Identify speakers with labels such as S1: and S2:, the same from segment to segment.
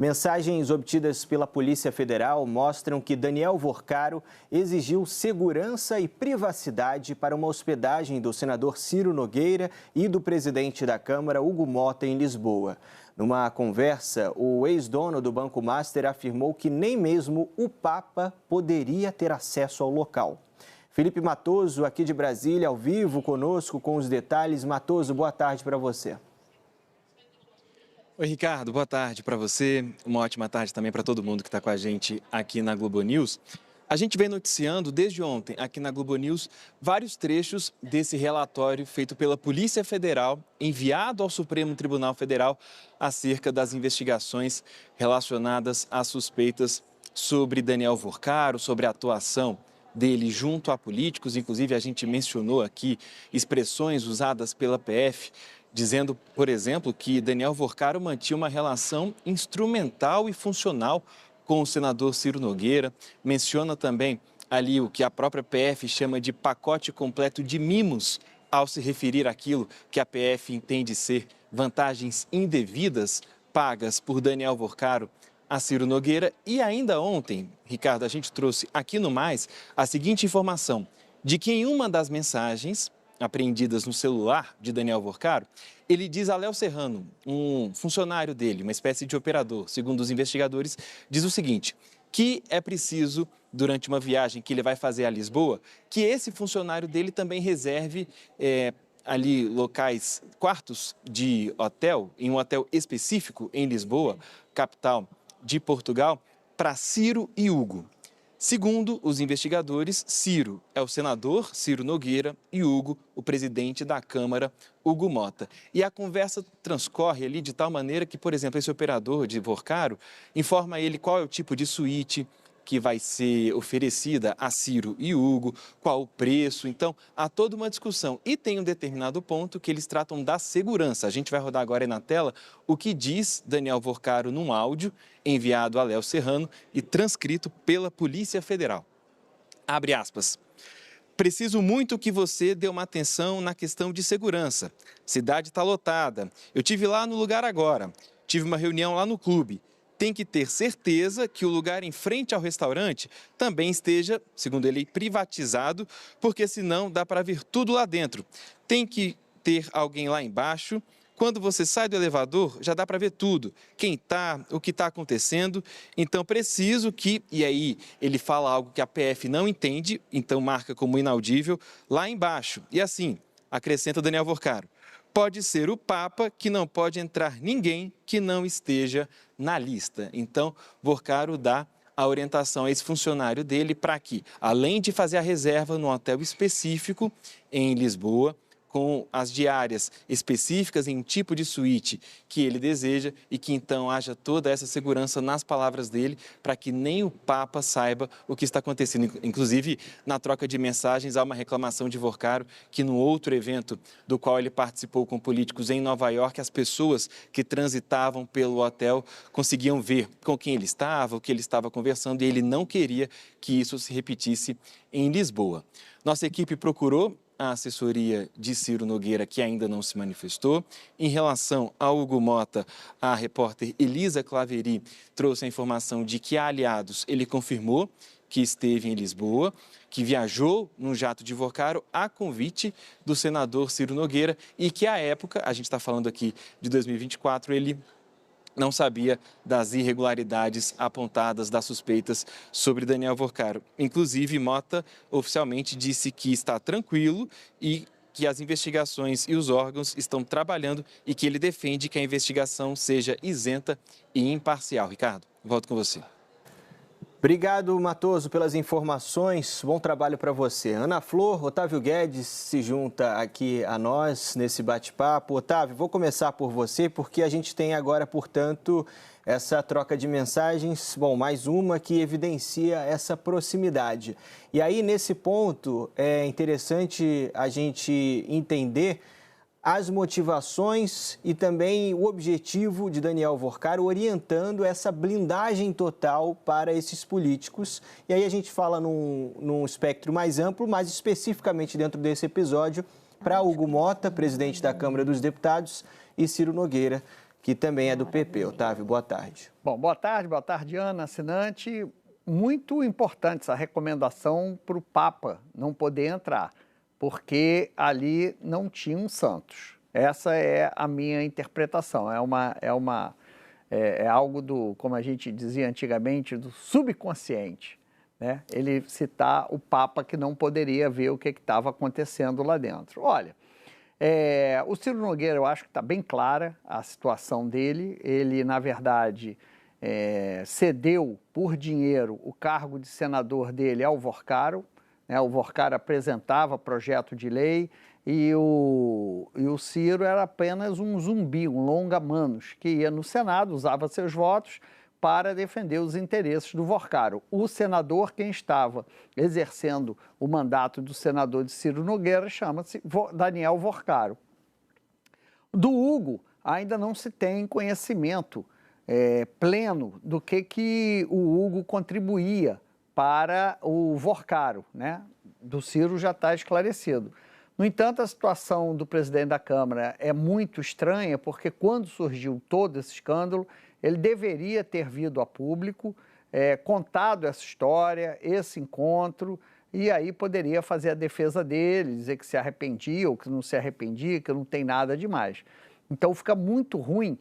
S1: Mensagens obtidas pela Polícia Federal mostram que Daniel Vorcaro exigiu segurança e privacidade para uma hospedagem do senador Ciro Nogueira e do presidente da Câmara, Hugo Mota, em Lisboa. Numa conversa, o ex-dono do Banco Master afirmou que nem mesmo o Papa poderia ter acesso ao local. Felipe Matoso, aqui de Brasília, ao vivo conosco com os detalhes. Matoso, boa tarde para você.
S2: Oi, Ricardo, boa tarde para você. Uma ótima tarde também para todo mundo que está com a gente aqui na Globo News. A gente vem noticiando desde ontem aqui na Globo News vários trechos desse relatório feito pela Polícia Federal, enviado ao Supremo Tribunal Federal acerca das investigações relacionadas às suspeitas sobre Daniel Vorcaro, sobre a atuação dele junto a políticos. Inclusive, a gente mencionou aqui expressões usadas pela PF, dizendo, por exemplo, que Daniel Vorcaro mantinha uma relação instrumental e funcional com o senador Ciro Nogueira. Menciona também ali o que a própria PF chama de pacote completo de mimos, ao se referir àquilo que a PF entende ser vantagens indevidas pagas por Daniel Vorcaro a Ciro Nogueira. E ainda ontem, Ricardo, a gente trouxe aqui no Mais a seguinte informação, de que em uma das mensagens apreendidas no celular de Daniel Vorcaro, ele diz a Léo Serrano, um funcionário dele, uma espécie de operador, segundo os investigadores, diz o seguinte, que é preciso, durante uma viagem que ele vai fazer a Lisboa, que esse funcionário dele também reserve ali locais, quartos de hotel, em um hotel específico em Lisboa, capital de Portugal, para Ciro e Hugo. Segundo os investigadores, Ciro é o senador Ciro Nogueira e Hugo, o presidente da Câmara, Hugo Mota. E a conversa transcorre ali de tal maneira que, por exemplo, esse operador de Vorcaro informa a ele qual é o tipo de suíte que vai ser oferecida a Ciro e Hugo, qual o preço. Então, há toda uma discussão. E tem um determinado ponto que eles tratam da segurança. A gente vai rodar agora aí na tela o que diz Daniel Vorcaro num áudio enviado a Léo Serrano e transcrito pela Polícia Federal. Abre aspas. Preciso muito que você dê uma atenção na questão de segurança. Cidade está lotada. Eu estive lá no lugar agora. Tive uma reunião lá no clube. Tem que ter certeza que o lugar em frente ao restaurante também esteja, segundo ele, privatizado, porque senão dá para ver tudo lá dentro. Tem que ter alguém lá embaixo. Quando você sai do elevador, já dá para ver tudo, quem está, o que está acontecendo. Então, preciso que, e aí ele fala algo que a PF não entende, então marca como inaudível, lá embaixo. E assim, acrescenta Daniel Vorcaro. Pode ser o Papa, que não pode entrar ninguém que não esteja na lista. Então, Vorcaro dá a orientação a esse funcionário dele para que, além de fazer a reserva no hotel específico em Lisboa, com as diárias específicas em tipo de suíte que ele deseja e que então haja toda essa segurança nas palavras dele para que nem o Papa saiba o que está acontecendo. Inclusive, na troca de mensagens, há uma reclamação de Vorcaro que no outro evento do qual ele participou com políticos em Nova York, as pessoas que transitavam pelo hotel conseguiam ver com quem ele estava, o que ele estava conversando, e ele não queria que isso se repetisse em Lisboa. Nossa equipe procurou a assessoria de Ciro Nogueira, que ainda não se manifestou. Em relação ao Hugo Mota, a repórter Elisa Claveri trouxe a informação de que, a aliados, ele confirmou que esteve em Lisboa, que viajou num jato de Vorcaro a convite do senador Ciro Nogueira e que, à época, a gente está falando aqui de 2024, ele não sabia das irregularidades apontadas, das suspeitas sobre Daniel Vorcaro. Inclusive, Mota oficialmente disse que está tranquilo e que as investigações e os órgãos estão trabalhando e que ele defende que a investigação seja isenta e imparcial. Ricardo, volto com você.
S1: Obrigado, Matoso, pelas informações. Bom trabalho para você. Ana Flor, Otávio Guedes se junta aqui a nós nesse bate-papo. Otávio, vou começar por você, porque a gente tem agora, portanto, essa troca de mensagens, bom, mais uma que evidencia essa proximidade. E aí, nesse ponto, é interessante a gente entender as motivações e também o objetivo de Daniel Vorcaro orientando essa blindagem total para esses políticos. E aí a gente fala num espectro mais amplo, mais especificamente dentro desse episódio, para Hugo Mota, presidente da Câmara dos Deputados, e Ciro Nogueira, que também é do PP. Otávio, boa tarde.
S3: Bom, boa tarde, Ana, assinante. Muito importante essa recomendação para o Papa não poder entrar, porque ali não tinha um Santos. Essa é a minha interpretação. É algo do, como a gente dizia antigamente, do subconsciente, né? Ele citar o Papa que não poderia ver o que estava acontecendo lá dentro. Olha, o Ciro Nogueira, eu acho que está bem clara a situação dele. Ele, na verdade, cedeu por dinheiro o cargo de senador dele ao Vorcaro, né? O Vorcaro apresentava projeto de lei e o Ciro era apenas um zumbi, um longa-manos, que ia no Senado, usava seus votos para defender os interesses do Vorcaro. O senador, quem estava exercendo o mandato do senador de Ciro Nogueira, chama-se Daniel Vorcaro. Do Hugo, ainda não se tem conhecimento pleno do que o Hugo contribuía para o Vorcaro, né? Do Ciro já está esclarecido. No entanto, a situação do presidente da Câmara é muito estranha, porque quando surgiu todo esse escândalo, ele deveria ter vindo a público, contado essa história, esse encontro, e aí poderia fazer a defesa dele, dizer que se arrependia ou que não se arrependia, que não tem nada demais. Então fica muito ruim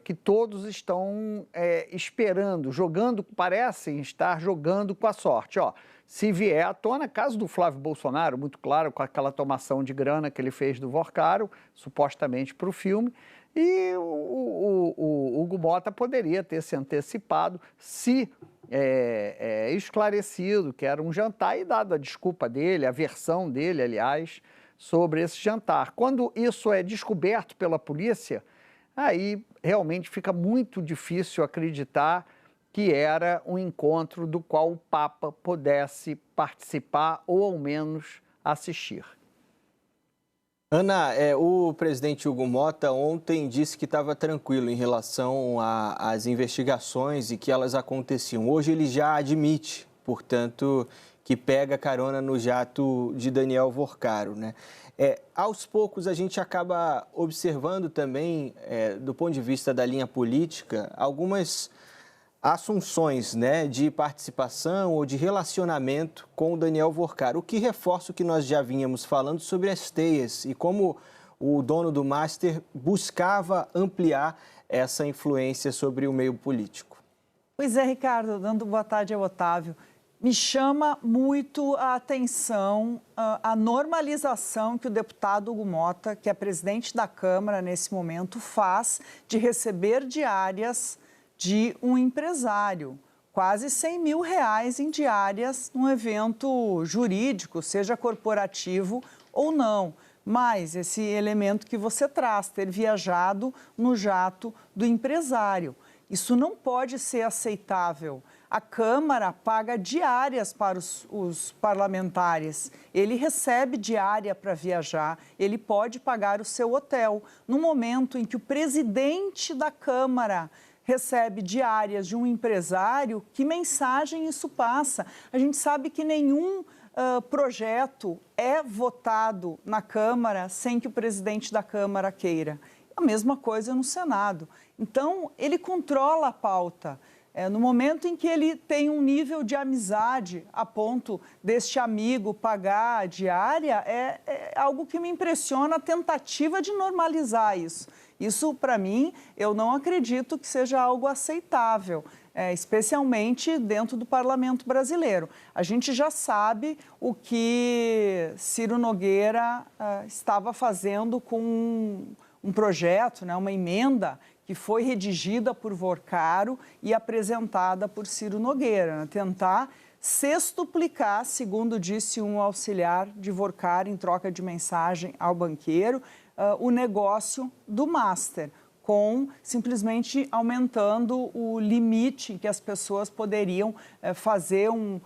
S3: que todos estão esperando, jogando, parecem estar jogando com a sorte. Ó, se vier à tona, caso do Flávio Bolsonaro, muito claro, com aquela tomação de grana que ele fez do Vorcaro, supostamente para o filme, e o Hugo Mota poderia ter se antecipado se esclarecido que era um jantar e dado a desculpa dele, a versão dele, aliás, sobre esse jantar. Quando isso é descoberto pela polícia, aí realmente fica muito difícil acreditar que era um encontro do qual o Papa pudesse participar ou ao menos assistir.
S1: Ana, o presidente Hugo Mota ontem disse que estava tranquilo em relação às investigações e que elas aconteciam. Hoje ele já admite, portanto, que pega carona no jato de Daniel Vorcaro, né? Aos poucos a gente acaba observando também, do ponto de vista da linha política, algumas assunções, né, de participação ou de relacionamento com o Daniel Vorcaro, o que reforça o que nós já vínhamos falando sobre as teias e como o dono do Master buscava ampliar essa influência sobre o meio político.
S4: Pois é, Ricardo, dando boa tarde ao Otávio. Me chama muito a atenção a normalização que o deputado Hugo Mota, que é presidente da Câmara nesse momento, faz de receber diárias de um empresário, quase R$100 mil em diárias num evento jurídico, seja corporativo ou não. Mas esse elemento que você traz, ter viajado no jato do empresário, isso não pode ser aceitável. A Câmara paga diárias para os parlamentares, ele recebe diária para viajar, ele pode pagar o seu hotel. No momento em que o presidente da Câmara recebe diárias de um empresário, que mensagem isso passa? A gente sabe que nenhum projeto é votado na Câmara sem que o presidente da Câmara queira. A mesma coisa no Senado. Então, ele controla a pauta. No momento em que ele tem um nível de amizade a ponto deste amigo pagar a diária, é algo que me impressiona a tentativa de normalizar isso. Isso, para mim, eu não acredito que seja algo aceitável, especialmente dentro do parlamento brasileiro. A gente já sabe o que Ciro Nogueira estava fazendo com um projeto, né, uma emenda que foi redigida por Vorcaro e apresentada por Ciro Nogueira, né, tentar sextuplicar, segundo disse um auxiliar de Vorcaro em troca de mensagem ao banqueiro, o negócio do Master, com simplesmente aumentando o limite em que as pessoas poderiam fazer um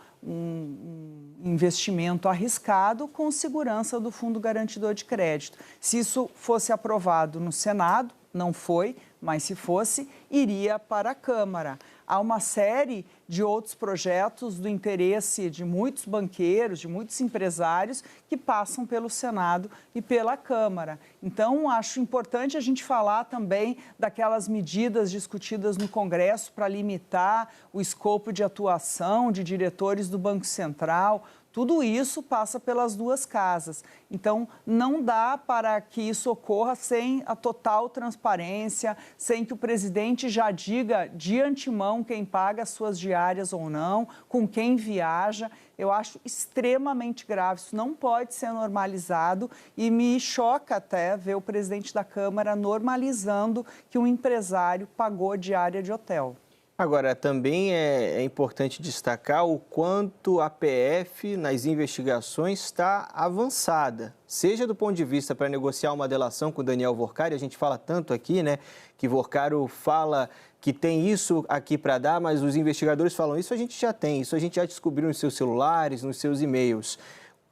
S4: investimento arriscado com segurança do Fundo Garantidor de Crédito. Se isso fosse aprovado no Senado, não foi, mas se fosse, iria para a Câmara. há uma série de outros projetos do interesse de muitos banqueiros, de muitos empresários que passam pelo Senado e pela Câmara. Então, acho importante a gente falar também daquelas medidas discutidas no Congresso para limitar o escopo de atuação de diretores do Banco Central. Tudo isso passa pelas duas casas. Então, não dá para que isso ocorra sem a total transparência, sem que o presidente já diga de antemão quem paga as suas diárias ou não, com quem viaja. Eu acho extremamente grave. Isso não pode ser normalizado e me choca até ver o presidente da Câmara normalizando que um empresário pagou diária de hotel.
S1: Agora, também é importante destacar o quanto a PF nas investigações está avançada, seja do ponto de vista para negociar uma delação com o Daniel Worcari, a gente fala tanto aqui, né, que Worcari fala que tem isso aqui para dar, mas os investigadores falam, isso a gente já tem, isso a gente já descobriu nos seus celulares, nos seus e-mails.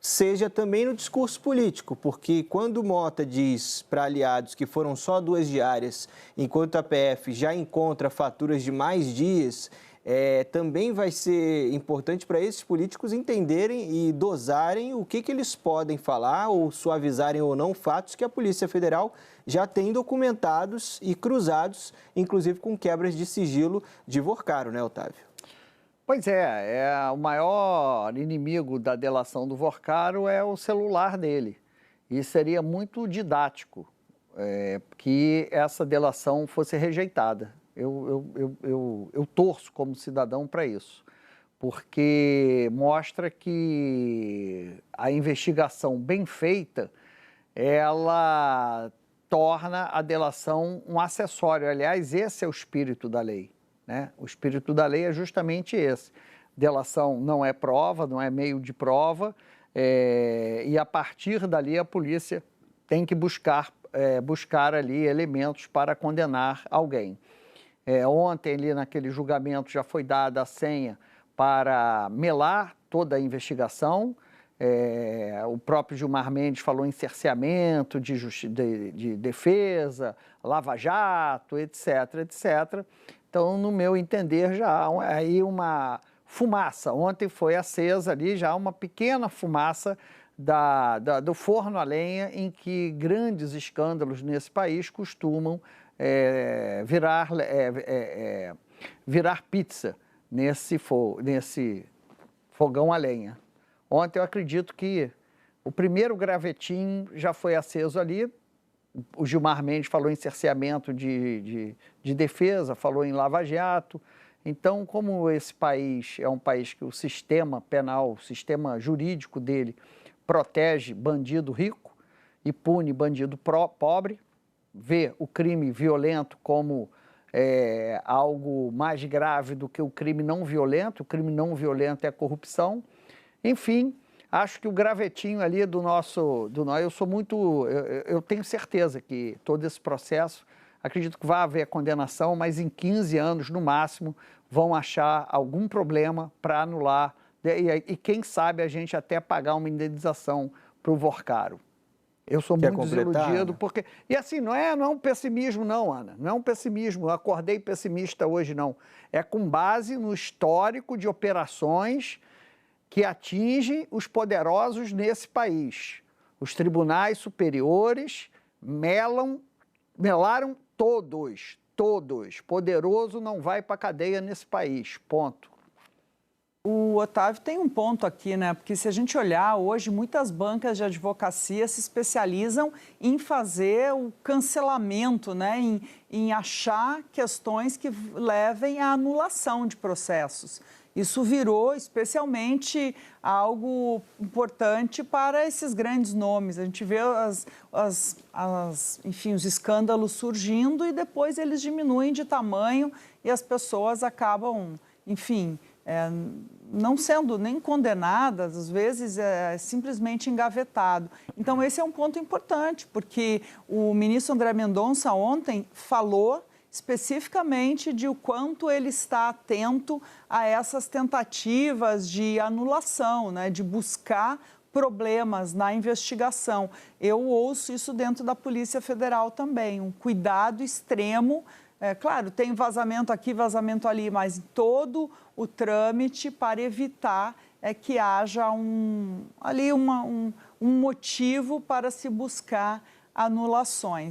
S1: Seja também no discurso político, porque quando o Mota diz para aliados que foram só 2 diárias, enquanto a PF já encontra faturas de mais dias, também vai ser importante para esses políticos entenderem e dosarem o que eles podem falar ou suavizarem ou não fatos que a Polícia Federal já tem documentados e cruzados, inclusive com quebras de sigilo de Worcari, né, Otávio?
S3: Pois o maior inimigo da delação do Worcari é o celular dele. E seria muito didático que essa delação fosse rejeitada. Eu torço como cidadão para isso, porque mostra que a investigação bem feita, ela torna a delação um acessório. Aliás, esse é o espírito da lei. Né? O espírito da lei é justamente esse. Delação não é prova, não é meio de prova, e a partir dali a polícia tem que buscar ali elementos para condenar alguém. Ontem ali naquele julgamento já foi dada a senha para melar toda a investigação. O próprio Gilmar Mendes falou em cerceamento de defesa, lava-jato, etc., etc., Então, no meu entender, já há aí uma fumaça. Ontem foi acesa ali já uma pequena fumaça do forno a lenha em que grandes escândalos nesse país costumam virar pizza nesse fogão a lenha. Ontem eu acredito que o primeiro gravetinho já foi aceso ali. O Gilmar Mendes falou em cerceamento de defesa, falou em lava-jato. Então, como esse país é um país que o sistema penal, o sistema jurídico dele, protege bandido rico e pune bandido pobre, vê o crime violento como algo mais grave do que o crime não violento. O crime não violento é a corrupção. Enfim, acho que o gravetinho ali eu tenho certeza que todo esse processo, acredito que vai haver condenação, mas em 15 anos, no máximo, vão achar algum problema para anular, e quem sabe a gente até pagar uma indenização para o Worcari. Eu sou muito desiludido, porque... E assim, não é um pessimismo não, Ana, não é um pessimismo, eu acordei pessimista hoje não. É com base no histórico de operações que atinge os poderosos nesse país. Os tribunais superiores melaram todos. Poderoso não vai para a cadeia nesse país, ponto.
S4: O Otávio tem um ponto aqui, né? Porque se a gente olhar hoje, muitas bancas de advocacia se especializam em fazer o cancelamento, né? Em achar questões que levem à anulação de processos. Isso virou especialmente algo importante para esses grandes nomes. A gente vê enfim, os escândalos surgindo e depois eles diminuem de tamanho e as pessoas acabam, enfim, não sendo nem condenadas, às vezes simplesmente engavetado. Então, esse é um ponto importante, porque o ministro André Mendonça ontem falou especificamente de o quanto ele está atento a essas tentativas de anulação, né, de buscar problemas na investigação. Eu ouço isso dentro da Polícia Federal também, um cuidado extremo Claro, tem vazamento aqui, vazamento ali, mas todo o trâmite para evitar que haja um motivo para se buscar anulações.